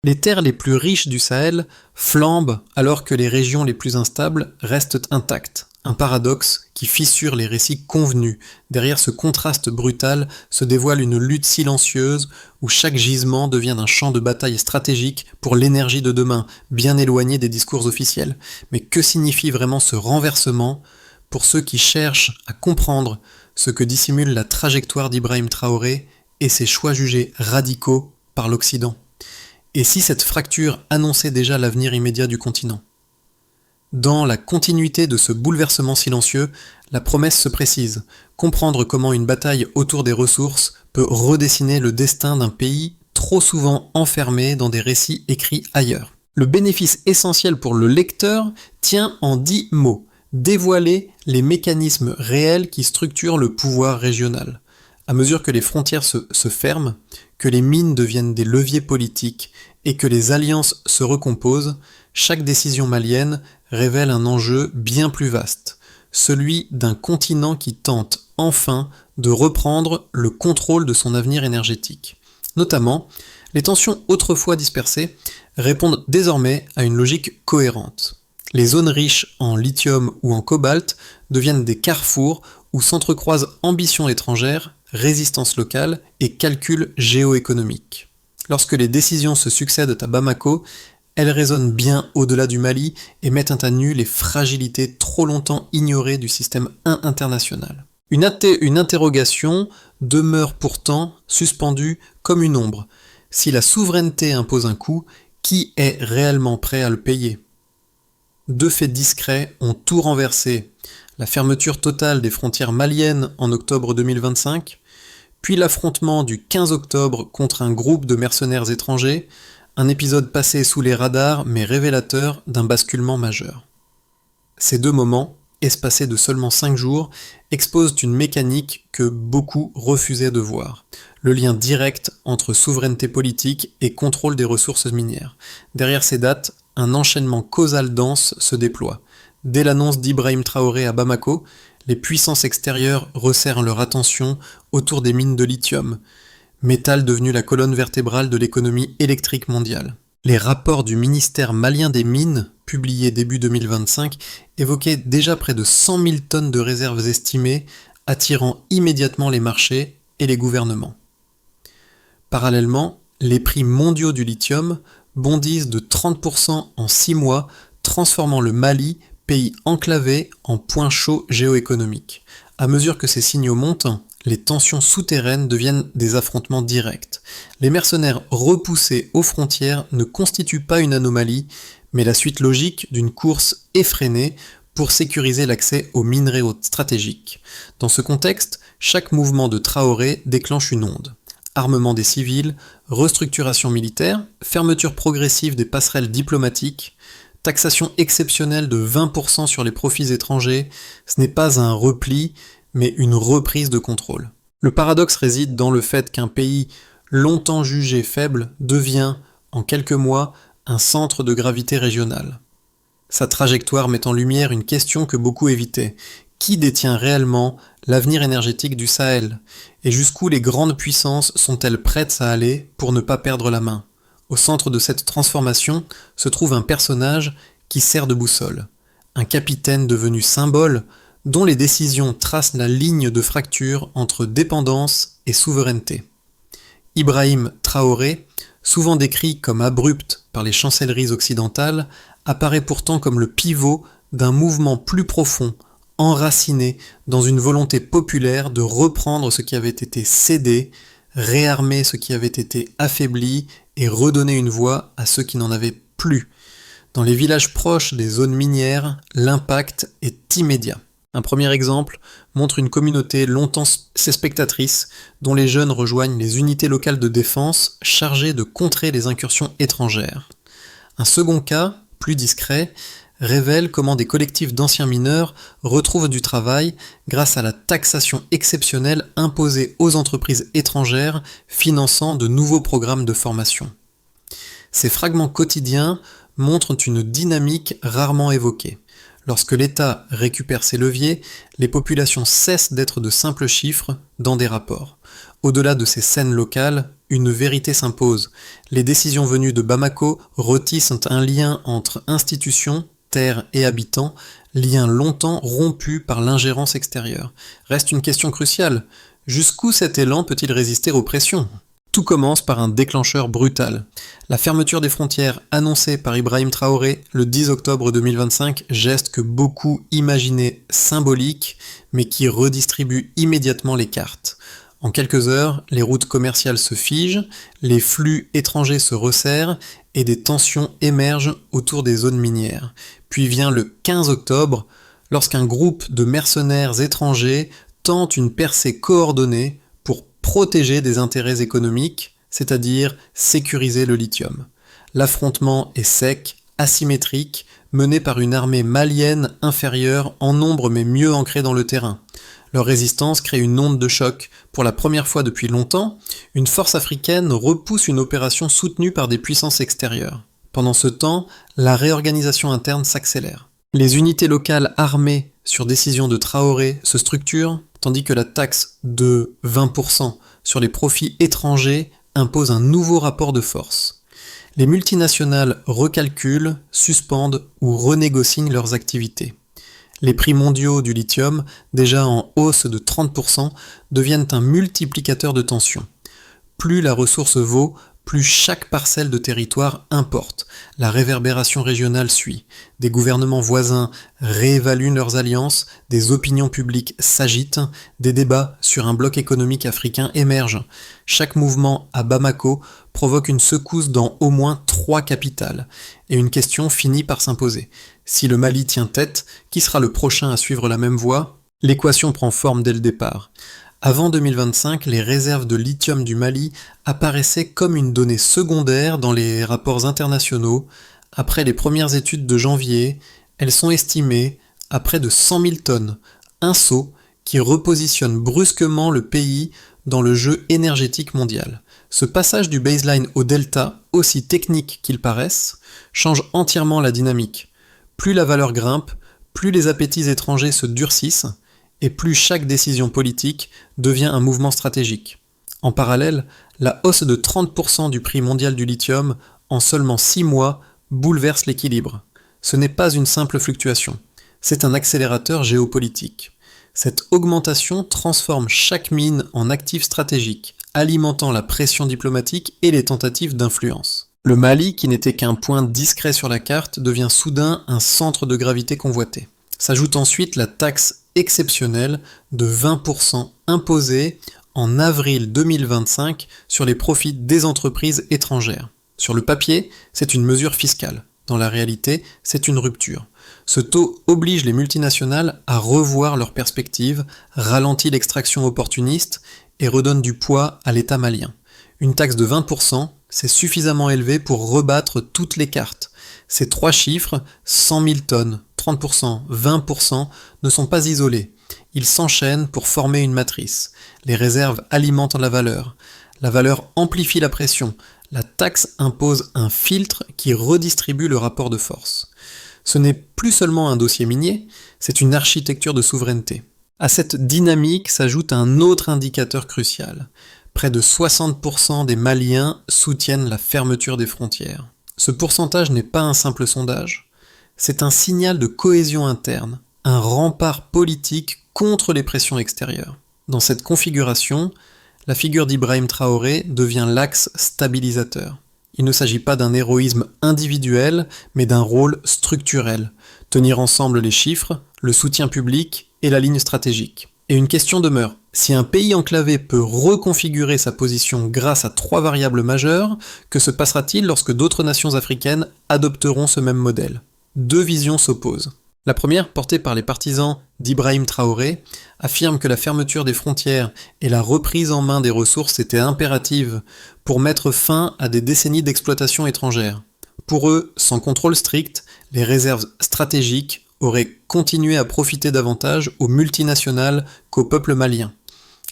Les terres les plus riches du Sahel flambent alors que les régions les plus instables restent intactes. Un paradoxe qui fissure les récits convenus. Derrière ce contraste brutal se dévoile une lutte silencieuse où chaque gisement devient un champ de bataille stratégique pour l'énergie de demain, bien éloigné des discours officiels. Mais que signifie vraiment ce renversement pour ceux qui cherchent à comprendre ce que dissimule la trajectoire d'Ibrahim Traoré et ses choix jugés radicaux par l'Occident? Et si cette fracture annonçait déjà l'avenir immédiat du continent? Dans la continuité de ce bouleversement silencieux, la promesse se précise, comprendre comment une bataille autour des ressources peut redessiner le destin d'un pays trop souvent enfermé dans des récits écrits ailleurs. Le bénéfice essentiel pour le lecteur tient en 10 mots: dévoiler les mécanismes réels qui structurent le pouvoir régional. À mesure que les frontières se ferment, que les mines deviennent des leviers politiques et que les alliances se recomposent, chaque décision malienne révèle un enjeu bien plus vaste, celui d'un continent qui tente enfin de reprendre le contrôle de son avenir énergétique. Notamment, les tensions autrefois dispersées répondent désormais à une logique cohérente. Les zones riches en lithium ou en cobalt deviennent des carrefours où s'entrecroisent ambitions étrangères, résistance locale et calculs géoéconomiques. Lorsque les décisions se succèdent à Bamako, elles résonnent bien au-delà du Mali et mettent à nu les fragilités trop longtemps ignorées du système international. Une interrogation demeure pourtant suspendue comme une ombre. Si la souveraineté impose un coût, qui est réellement prêt à le payer? Deux faits discrets ont tout renversé: la fermeture totale des frontières maliennes en octobre 2025, puis l'affrontement du 15 octobre contre un groupe de mercenaires étrangers, un épisode passé sous les radars mais révélateur d'un basculement majeur. Ces deux moments, espacés de seulement 5 jours, exposent une mécanique que beaucoup refusaient de voir: le lien direct entre souveraineté politique et contrôle des ressources minières. Derrière ces dates, un enchaînement causal dense se déploie. Dès l'annonce d'Ibrahim Traoré à Bamako, les puissances extérieures resserrent leur attention autour des mines de lithium, métal devenu la colonne vertébrale de l'économie électrique mondiale. Les rapports du ministère malien des Mines, publiés début 2025, évoquaient déjà près de 100 000 tonnes de réserves estimées, attirant immédiatement les marchés et les gouvernements. Parallèlement, les prix mondiaux du lithium bondissent de 30% en 6 mois, transformant le Mali, pays enclavé, en point chaud géoéconomique. À mesure que ces signaux montent, les tensions souterraines deviennent des affrontements directs. Les mercenaires repoussés aux frontières ne constituent pas une anomalie, mais la suite logique d'une course effrénée pour sécuriser l'accès aux minerais stratégiques. Dans ce contexte, chaque mouvement de Traoré déclenche une onde. Armement des civils, restructuration militaire, fermeture progressive des passerelles diplomatiques, taxation exceptionnelle de 20% sur les profits étrangers, ce n'est pas un repli, mais une reprise de contrôle. Le paradoxe réside dans le fait qu'un pays longtemps jugé faible devient, en quelques mois, un centre de gravité régional. Sa trajectoire met en lumière une question que beaucoup évitaient: qui détient réellement l'avenir énergétique du Sahel? Et jusqu'où les grandes puissances sont-elles prêtes à aller pour ne pas perdre la main? Au centre de cette transformation se trouve un personnage qui sert de boussole, un capitaine devenu symbole dont les décisions tracent la ligne de fracture entre dépendance et souveraineté. Ibrahim Traoré, souvent décrit comme abrupt par les chancelleries occidentales, apparaît pourtant comme le pivot d'un mouvement plus profond, enraciné dans une volonté populaire de reprendre ce qui avait été cédé, réarmer ce qui avait été affaibli et redonner une voix à ceux qui n'en avaient plus. Dans les villages proches des zones minières, l'impact est immédiat. Un premier exemple montre une communauté longtemps spectatrice dont les jeunes rejoignent les unités locales de défense chargées de contrer les incursions étrangères. Un second cas, plus discret, révèle comment des collectifs d'anciens mineurs retrouvent du travail grâce à la taxation exceptionnelle imposée aux entreprises étrangères finançant de nouveaux programmes de formation. Ces fragments quotidiens montrent une dynamique rarement évoquée. Lorsque l'État récupère ses leviers, les populations cessent d'être de simples chiffres dans des rapports. Au-delà de ces scènes locales, une vérité s'impose. Les décisions venues de Bamako retissent un lien entre institutions, terres et habitants, lien longtemps rompu par l'ingérence extérieure. Reste une question cruciale. Jusqu'où cet élan peut-il résister aux pressions ? Tout commence par un déclencheur brutal. La fermeture des frontières annoncée par Ibrahim Traoré le 10 octobre 2025, geste que beaucoup imaginaient symbolique, mais qui redistribue immédiatement les cartes. En quelques heures, les routes commerciales se figent, les flux étrangers se resserrent et des tensions émergent autour des zones minières. Puis vient le 15 octobre, lorsqu'un groupe de mercenaires étrangers tente une percée coordonnée pour protéger des intérêts économiques, c'est-à-dire sécuriser le lithium. L'affrontement est sec, asymétrique, mené par une armée malienne inférieure en nombre mais mieux ancrée dans le terrain. Leur résistance crée une onde de choc. Pour la première fois depuis longtemps, une force africaine repousse une opération soutenue par des puissances extérieures. Pendant ce temps, la réorganisation interne s'accélère. Les unités locales armées sur décision de Traoré se structurent, tandis que la taxe de 20% sur les profits étrangers impose un nouveau rapport de force. Les multinationales recalculent, suspendent ou renégocient leurs activités. Les prix mondiaux du lithium, déjà en hausse de 30%, deviennent un multiplicateur de tensions. Plus la ressource vaut, plus chaque parcelle de territoire importe. La réverbération régionale suit. Des gouvernements voisins réévaluent leurs alliances, des opinions publiques s'agitent, des débats sur un bloc économique africain émergent. Chaque mouvement à Bamako provoque une secousse dans au moins 3 capitales. Et une question finit par s'imposer. Si le Mali tient tête, qui sera le prochain à suivre la même voie ? L'équation prend forme dès le départ. Avant 2025, les réserves de lithium du Mali apparaissaient comme une donnée secondaire dans les rapports internationaux. Après les premières études de janvier, elles sont estimées à près de 100 000 tonnes, un saut qui repositionne brusquement le pays dans le jeu énergétique mondial. Ce passage du baseline au delta, aussi technique qu'il paraisse, change entièrement la dynamique. Plus la valeur grimpe, plus les appétits étrangers se durcissent, et plus chaque décision politique devient un mouvement stratégique. En parallèle, la hausse de 30% du prix mondial du lithium en seulement 6 mois bouleverse l'équilibre. Ce n'est pas une simple fluctuation, c'est un accélérateur géopolitique. Cette augmentation transforme chaque mine en actif stratégique, alimentant la pression diplomatique et les tentatives d'influence. Le Mali, qui n'était qu'un point discret sur la carte, devient soudain un centre de gravité convoité. S'ajoute ensuite la taxe exceptionnelle de 20% imposée en avril 2025 sur les profits des entreprises étrangères. Sur le papier, c'est une mesure fiscale. Dans la réalité, c'est une rupture. Ce taux oblige les multinationales à revoir leurs perspectives, ralentit l'extraction opportuniste et redonne du poids à l'État malien. Une taxe de 20%, c'est suffisamment élevé pour rebattre toutes les cartes. Ces 3 chiffres, 100 000 tonnes, 30%, 20%, ne sont pas isolés. Ils s'enchaînent pour former une matrice. Les réserves alimentent la valeur. La valeur amplifie la pression. La taxe impose un filtre qui redistribue le rapport de force. Ce n'est plus seulement un dossier minier, c'est une architecture de souveraineté. À cette dynamique s'ajoute un autre indicateur crucial. Près de 60% des Maliens soutiennent la fermeture des frontières. Ce pourcentage n'est pas un simple sondage, c'est un signal de cohésion interne, un rempart politique contre les pressions extérieures. Dans cette configuration, la figure d'Ibrahim Traoré devient l'axe stabilisateur. Il ne s'agit pas d'un héroïsme individuel, mais d'un rôle structurel. Tenir ensemble les chiffres, le soutien public et la ligne stratégique. Et une question demeure. Si un pays enclavé peut reconfigurer sa position grâce à 3 variables majeures, que se passera-t-il lorsque d'autres nations africaines adopteront ce même modèle ? 2 visions s'opposent. La première, portée par les partisans d'Ibrahim Traoré, affirme que la fermeture des frontières et la reprise en main des ressources étaient impératives pour mettre fin à des décennies d'exploitation étrangère. Pour eux, sans contrôle strict, les réserves stratégiques auraient continué à profiter davantage aux multinationales qu'au peuple malien.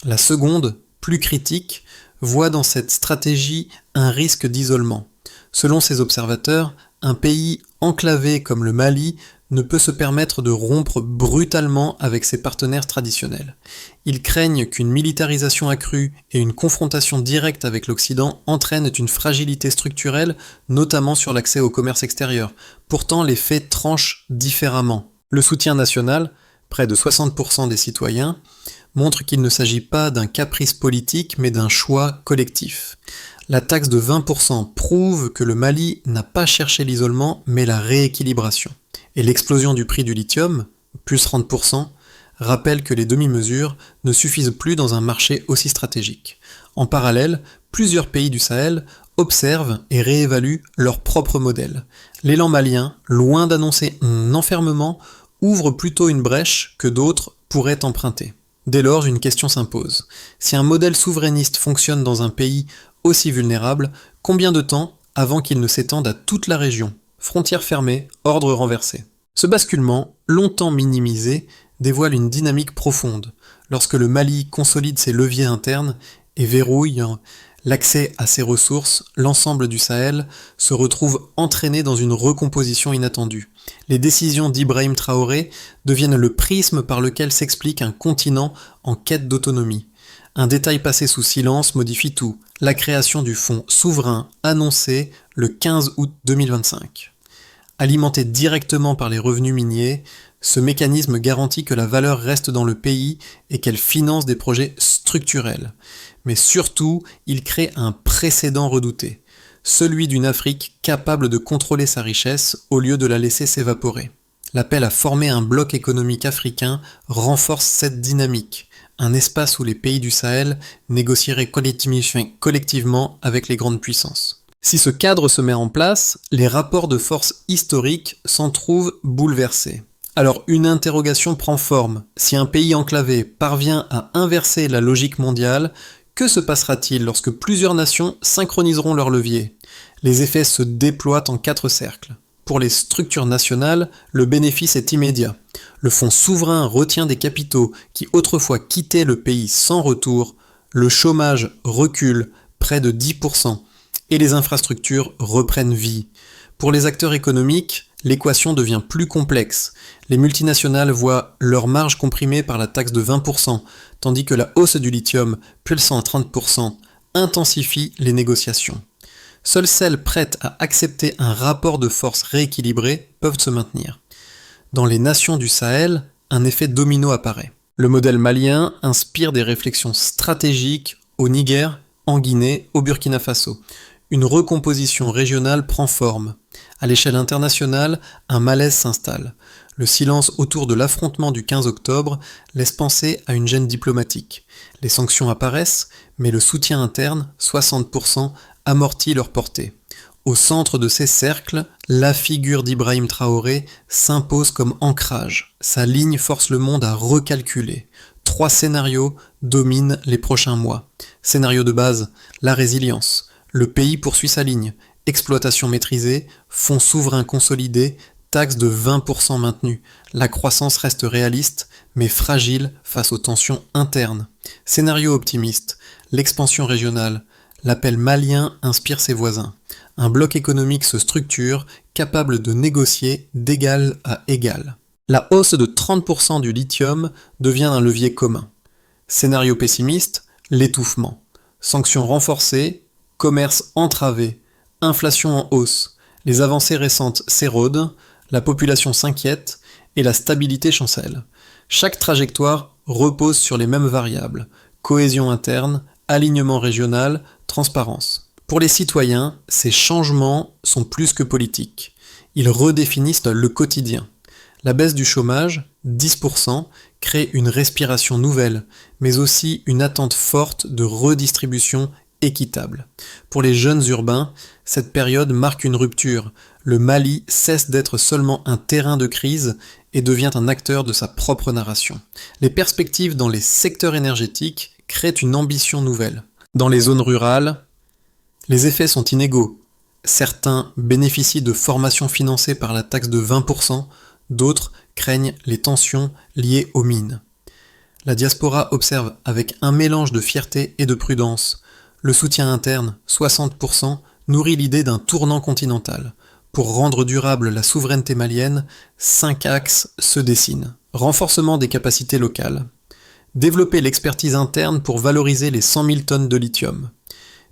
La seconde, plus critique, voit dans cette stratégie un risque d'isolement. Selon ces observateurs, un pays enclavé comme le Mali ne peut se permettre de rompre brutalement avec ses partenaires traditionnels. Ils craignent qu'une militarisation accrue et une confrontation directe avec l'Occident entraînent une fragilité structurelle, notamment sur l'accès au commerce extérieur. Pourtant, les faits tranchent différemment. Le soutien national, près de 60% des citoyens, montre qu'il ne s'agit pas d'un caprice politique, mais d'un choix collectif. La taxe de 20% prouve que le Mali n'a pas cherché l'isolement, mais la rééquilibration. Et l'explosion du prix du lithium, plus 30%, rappelle que les demi-mesures ne suffisent plus dans un marché aussi stratégique. En parallèle, plusieurs pays du Sahel observent et réévaluent leur propre modèle. L'élan malien, loin d'annoncer un enfermement, ouvre plutôt une brèche que d'autres pourraient emprunter. Dès lors, une question s'impose. Si un modèle souverainiste fonctionne dans un pays aussi vulnérable, combien de temps avant qu'il ne s'étende à toute la région ? Frontières fermées, ordre renversé. Ce basculement, longtemps minimisé, dévoile une dynamique profonde. Lorsque le Mali consolide ses leviers internes et verrouille l'accès à ses ressources, l'ensemble du Sahel se retrouve entraîné dans une recomposition inattendue. Les décisions d'Ibrahim Traoré deviennent le prisme par lequel s'explique un continent en quête d'autonomie. Un détail passé sous silence modifie tout, la création du fonds souverain annoncé le 15 août 2025. Alimenté directement par les revenus miniers, ce mécanisme garantit que la valeur reste dans le pays et qu'elle finance des projets structurels. Mais surtout, il crée un précédent redouté, celui d'une Afrique capable de contrôler sa richesse au lieu de la laisser s'évaporer. L'appel à former un bloc économique africain renforce cette dynamique, un espace où les pays du Sahel négocieraient collectivement avec les grandes puissances. Si ce cadre se met en place, les rapports de force historiques s'en trouvent bouleversés. Alors une interrogation prend forme. Si un pays enclavé parvient à inverser la logique mondiale, que se passera-t-il lorsque plusieurs nations synchroniseront leurs leviers ? Les effets se déploient en 4 cercles. Pour les structures nationales, le bénéfice est immédiat. Le fonds souverain retient des capitaux qui autrefois quittaient le pays sans retour, le chômage recule près de 10%, et les infrastructures reprennent vie. Pour les acteurs économiques, l'équation devient plus complexe. Les multinationales voient leur marge comprimée par la taxe de 20%, tandis que la hausse du lithium, pulsant à 30%, intensifie les négociations. Seules celles prêtes à accepter un rapport de force rééquilibré peuvent se maintenir. Dans les nations du Sahel, un effet domino apparaît. Le modèle malien inspire des réflexions stratégiques au Niger, en Guinée, au Burkina Faso. Une recomposition régionale prend forme. À l'échelle internationale, un malaise s'installe. Le silence autour de l'affrontement du 15 octobre laisse penser à une gêne diplomatique. Les sanctions apparaissent, mais le soutien interne, 60%, amortit leur portée. Au centre de ces cercles, la figure d'Ibrahim Traoré s'impose comme ancrage. Sa ligne force le monde à recalculer. 3 scénarios dominent les prochains mois. Scénario de base, la résilience. Le pays poursuit sa ligne. Exploitation maîtrisée, fonds souverain consolidé, taxe de 20% maintenue. La croissance reste réaliste, mais fragile face aux tensions internes. Scénario optimiste, l'expansion régionale. L'appel malien inspire ses voisins. Un bloc économique se structure, capable de négocier d'égal à égal. La hausse de 30% du lithium devient un levier commun. Scénario pessimiste, l'étouffement. Sanctions renforcées, commerce entravé, inflation en hausse. Les avancées récentes s'érodent, la population s'inquiète et la stabilité chancelle. Chaque trajectoire repose sur les mêmes variables. Cohésion interne, alignement régional, transparence. Pour les citoyens, ces changements sont plus que politiques. Ils redéfinissent le quotidien. La baisse du chômage, 10%, crée une respiration nouvelle, mais aussi une attente forte de redistribution équitable. Pour les jeunes urbains, cette période marque une rupture. Le Mali cesse d'être seulement un terrain de crise et devient un acteur de sa propre narration. Les perspectives dans les secteurs énergétiques créent une ambition nouvelle. Dans les zones rurales, les effets sont inégaux. Certains bénéficient de formations financées par la taxe de 20%, d'autres craignent les tensions liées aux mines. La diaspora observe avec un mélange de fierté et de prudence. Le soutien interne, 60%, nourrit l'idée d'un tournant continental. Pour rendre durable la souveraineté malienne, 5 axes se dessinent. Renforcement des capacités locales. Développer l'expertise interne pour valoriser les 100 000 tonnes de lithium.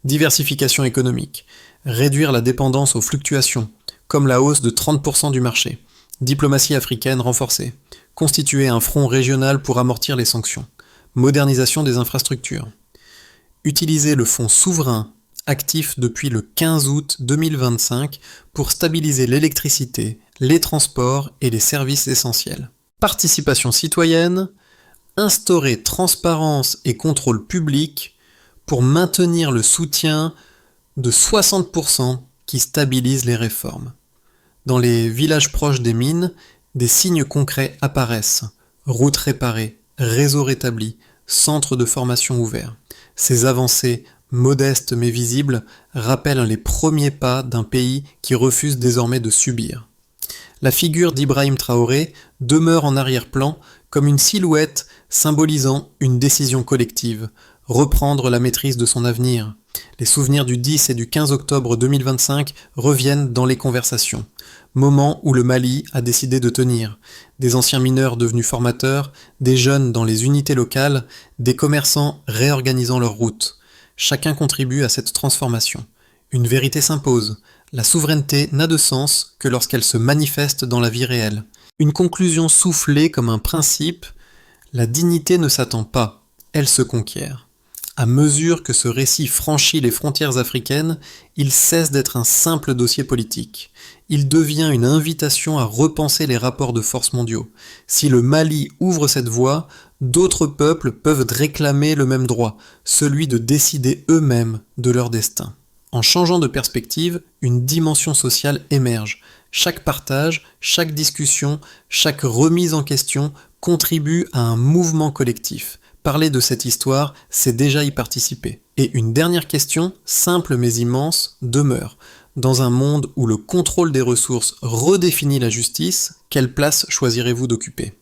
Diversification économique. Réduire la dépendance aux fluctuations, comme la hausse de 30% du marché. Diplomatie africaine renforcée. Constituer un front régional pour amortir les sanctions. Modernisation des infrastructures. Utiliser le fonds souverain actif depuis le 15 août 2025 pour stabiliser l'électricité, les transports et les services essentiels. Participation citoyenne. Instaurer transparence et contrôle public pour maintenir le soutien de 60% qui stabilise les réformes. Dans les villages proches des mines, des signes concrets apparaissent. Routes réparées, réseaux rétablis, centres de formation ouverts. Ces avancées, modestes mais visibles, rappellent les premiers pas d'un pays qui refuse désormais de subir. La figure d'Ibrahim Traoré demeure en arrière-plan comme une silhouette symbolisant une décision collective, reprendre la maîtrise de son avenir. Les souvenirs du 10 et du 15 octobre 2025 reviennent dans les conversations. Moment où le Mali a décidé de tenir. Des anciens mineurs devenus formateurs, des jeunes dans les unités locales, des commerçants réorganisant leurs routes. Chacun contribue à cette transformation. Une vérité s'impose. La souveraineté n'a de sens que lorsqu'elle se manifeste dans la vie réelle. Une conclusion soufflée comme un principe, la dignité ne s'attend pas, elle se conquiert. À mesure que ce récit franchit les frontières africaines, il cesse d'être un simple dossier politique. Il devient une invitation à repenser les rapports de force mondiaux. Si le Mali ouvre cette voie, d'autres peuples peuvent réclamer le même droit, celui de décider eux-mêmes de leur destin. En changeant de perspective, une dimension sociale émerge. Chaque partage, chaque discussion, chaque remise en question contribue à un mouvement collectif. Parler de cette histoire, c'est déjà y participer. Et une dernière question, simple mais immense, demeure. Dans un monde où le contrôle des ressources redéfinit la justice, quelle place choisirez-vous d'occuper ?